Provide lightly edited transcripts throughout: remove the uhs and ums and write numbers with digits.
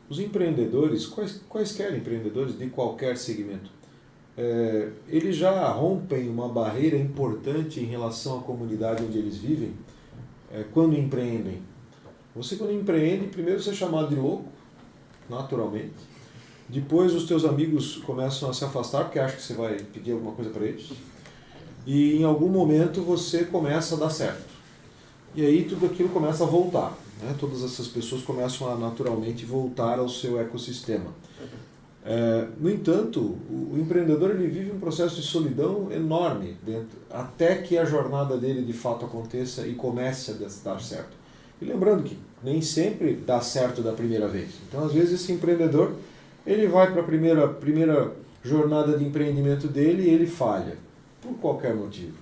Os empreendedores, quaisquer empreendedores de qualquer segmento, eles já rompem uma barreira importante em relação à comunidade onde eles vivem quando empreendem. Você, quando empreende, primeiro você é chamado de louco, naturalmente. Depois os teus amigos começam a se afastar porque acham que você vai pedir alguma coisa para eles. E em algum momento você começa a dar certo. E aí tudo aquilo começa a voltar. Né? Todas essas pessoas começam a naturalmente voltar ao seu ecossistema. No entanto, o empreendedor ele vive um processo de solidão enorme até que a jornada dele de fato aconteça e comece a dar certo. E lembrando que nem sempre dá certo da primeira vez. Então, às vezes, esse empreendedor ele vai para a primeira jornada de empreendimento dele e ele falha, por qualquer motivo.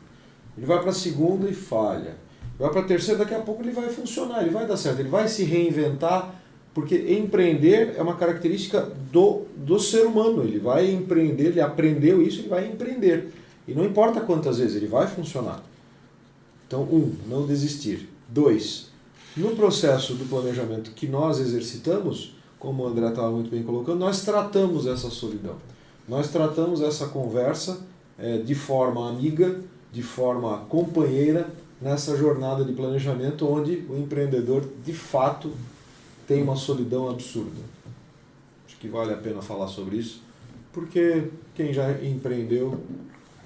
Ele vai para a segunda e falha. Vai para a terceira, daqui a pouco ele vai funcionar, ele vai dar certo, ele vai se reinventar, porque empreender é uma característica do ser humano. Ele vai empreender, ele aprendeu isso, ele vai empreender. E não importa quantas vezes, ele vai funcionar. Então, não desistir. 2, no processo do planejamento que nós exercitamos, como o André estava muito bem colocando, nós tratamos essa solidão. Nós tratamos essa conversa de forma amiga, de forma companheira, nessa jornada de planejamento onde o empreendedor, de fato, tem uma solidão absurda. Acho que vale a pena falar sobre isso, porque quem já empreendeu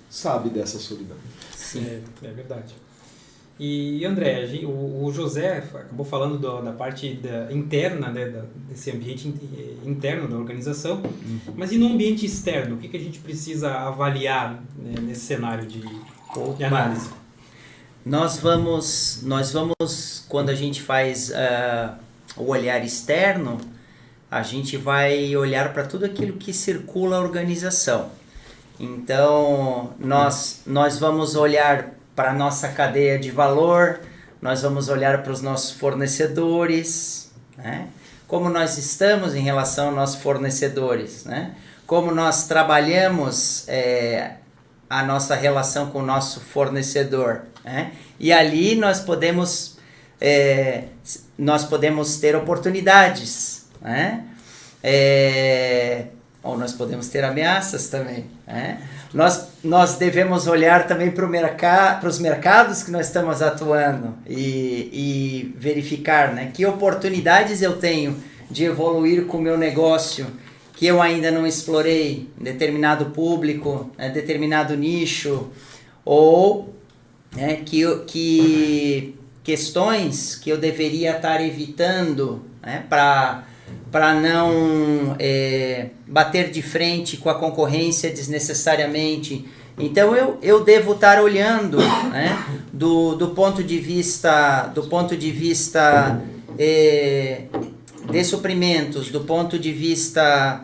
sabe dessa solidão. Sim, é verdade. E André, o José acabou falando da parte interna, né, desse ambiente interno da organização, mas e no ambiente externo? O que a gente precisa avaliar, né, nesse cenário de análise? Nós vamos, quando a gente faz o olhar externo, a gente vai olhar para tudo aquilo que circula a organização. Então, nós vamos olhar para a nossa cadeia de valor, nós vamos olhar para os nossos fornecedores, né? Como nós estamos em relação aos nossos fornecedores, né? Como nós trabalhamos a nossa relação com o nosso fornecedor, né? E ali nós podemos ter oportunidades, né? Ou nós podemos ter ameaças também, né? Nós devemos olhar também para os mercados que nós estamos atuando e verificar, né, que oportunidades eu tenho de evoluir com o meu negócio que eu ainda não explorei em determinado público, determinado nicho, ou que questões que eu deveria estar evitando, né, para não bater de frente com a concorrência desnecessariamente. Então eu devo estar olhando, né, do ponto de vista de suprimentos, do ponto de vista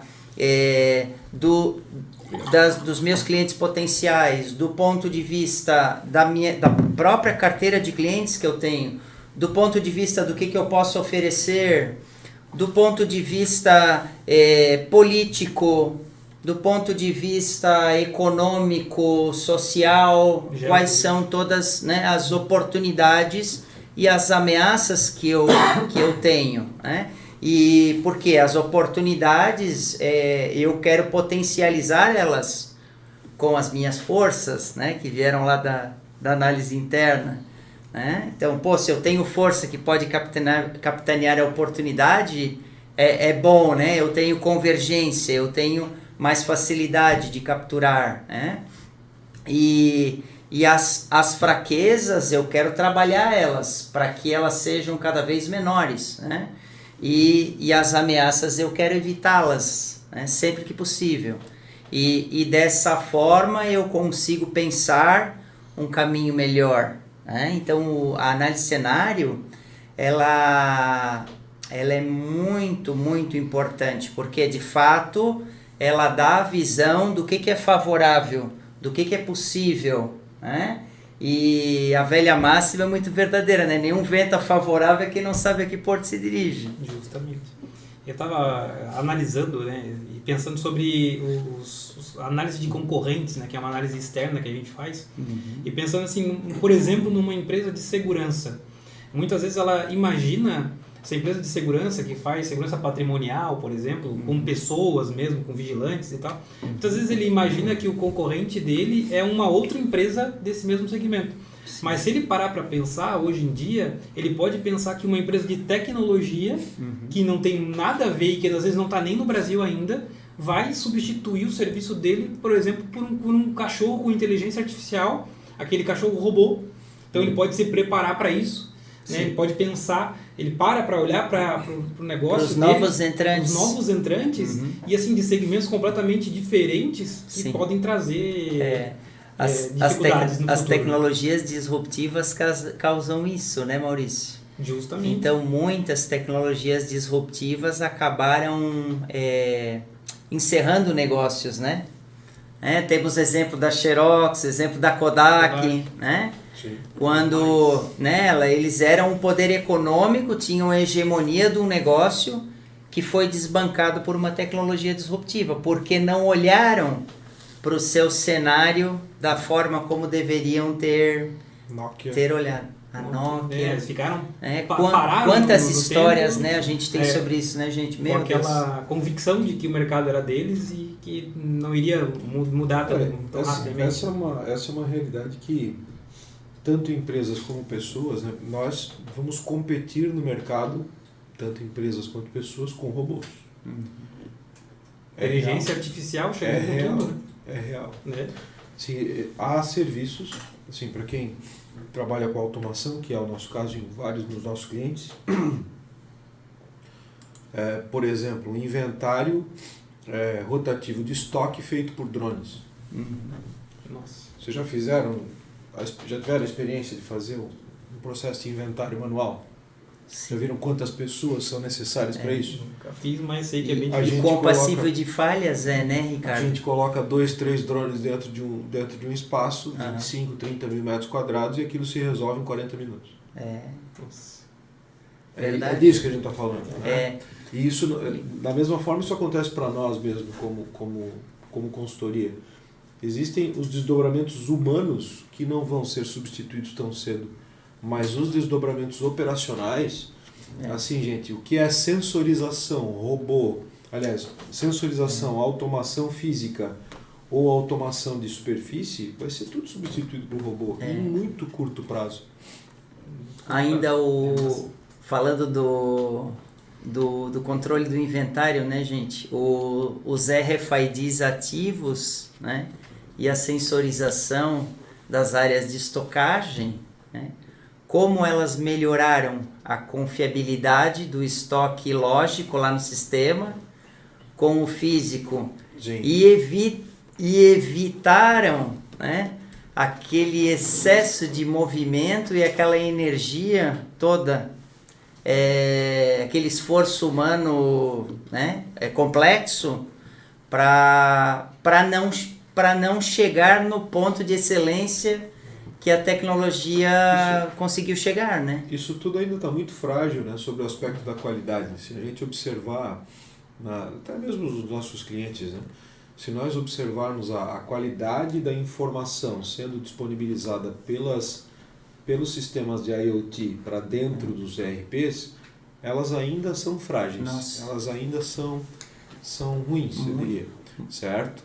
dos meus clientes potenciais, do ponto de vista da própria carteira de clientes que eu tenho, do ponto de vista do que eu posso oferecer, do ponto de vista político, do ponto de vista econômico, social, quais são todas, né, as oportunidades e as ameaças que eu tenho, né? E porque as oportunidades, eu quero potencializar elas com as minhas forças, né, que vieram lá da análise interna. Então, se eu tenho força que pode capitanear a oportunidade, é bom, né? Eu tenho convergência, eu tenho mais facilidade de capturar, né? E as fraquezas, eu quero trabalhar elas para que elas sejam cada vez menores, né? E as ameaças eu quero evitá-las, né, sempre que possível. E dessa forma eu consigo pensar um caminho melhor. Então a análise de cenário ela é muito, muito importante, porque de fato ela dá a visão do que é favorável, do que é possível, né? E a velha máxima é muito verdadeira, né? Nenhum vento favorável é quem não sabe a que porto se dirige. Justamente. Eu estava analisando, né, e pensando sobre a análise de concorrentes, né, que é uma análise externa que a gente faz, e pensando assim, por exemplo, numa empresa de segurança. Muitas vezes ela imagina essa empresa de segurança que faz segurança patrimonial, por exemplo, com pessoas mesmo, com vigilantes e tal, muitas vezes ele imagina que o concorrente dele é uma outra empresa desse mesmo segmento. Mas se ele parar para pensar, hoje em dia, ele pode pensar que uma empresa de tecnologia, que não tem nada a ver e que às vezes não está nem no Brasil ainda, vai substituir o serviço dele, por exemplo, por um cachorro com inteligência artificial, aquele cachorro robô. Então ele pode se preparar para isso, né? Ele pode pensar, ele para olhar para o negócio os dele, novos entrantes. os novos entrantes e assim de segmentos completamente diferentes que podem trazer dificuldades no as futuro. tecnologias disruptivas causam isso, né, Maurício? Justamente. Então muitas tecnologias disruptivas acabaram encerrando negócios, né? Temos exemplo da Xerox, exemplo da Kodak, né? Sim. Quando eles eram um poder econômico, tinham a hegemonia de um negócio que foi desbancado por uma tecnologia disruptiva, porque não olharam para o seu cenário da forma como deveriam ter olhado. A Nokia. Eles ficaram Pararam quantas histórias, tempo, né, a gente tem sobre isso, né, gente? Com aquela convicção de que o mercado era deles e que não iria mudar tão rapidamente. Essa é uma realidade que tanto empresas como pessoas, né, nós vamos competir no mercado, tanto empresas quanto pessoas, com robôs. Inteligência artificial chegou com tudo, né? É real. Né? Sim, há serviços, assim, para quem trabalha com automação, que é o nosso caso em vários dos nossos clientes. Por exemplo, um inventário rotativo de estoque feito por drones. Nossa. Vocês já tiveram a experiência de fazer um processo de inventário manual? Já viram quantas pessoas são necessárias para isso? Nunca fiz, mas sei que é bem E difícil. compassível de falhas, né, Ricardo? A gente coloca 2, 3 drones dentro de um espaço de 25, 30 mil metros quadrados e aquilo se resolve em 40 minutos. É disso que a gente está falando. Né? E isso, da mesma forma, isso acontece para nós mesmo, como consultoria. Existem os desdobramentos humanos que não vão ser substituídos tão cedo, mas os desdobramentos operacionais, assim, gente, o que é sensorização, robô, aliás, sensorização, automação física ou automação de superfície, vai ser tudo substituído por robô em muito curto prazo. Ainda falando do controle do inventário, né, gente? Os RFIDs ativos, né, e a sensorização das áreas de estocagem, né, como elas melhoraram a confiabilidade do estoque lógico lá no sistema com o físico. Sim. E evitaram, né, aquele excesso de movimento e aquela energia toda, aquele esforço humano, né, complexo para não chegar no ponto de excelência que a tecnologia conseguiu chegar, né? Isso tudo ainda está muito frágil, né, sobre o aspecto da qualidade. Se a gente observar, até mesmo os nossos clientes, né, se nós observarmos a qualidade da informação sendo disponibilizada pelos sistemas de IoT para dentro dos ERPs, elas ainda são frágeis. Nossa. Elas ainda são ruins, eu diria, certo?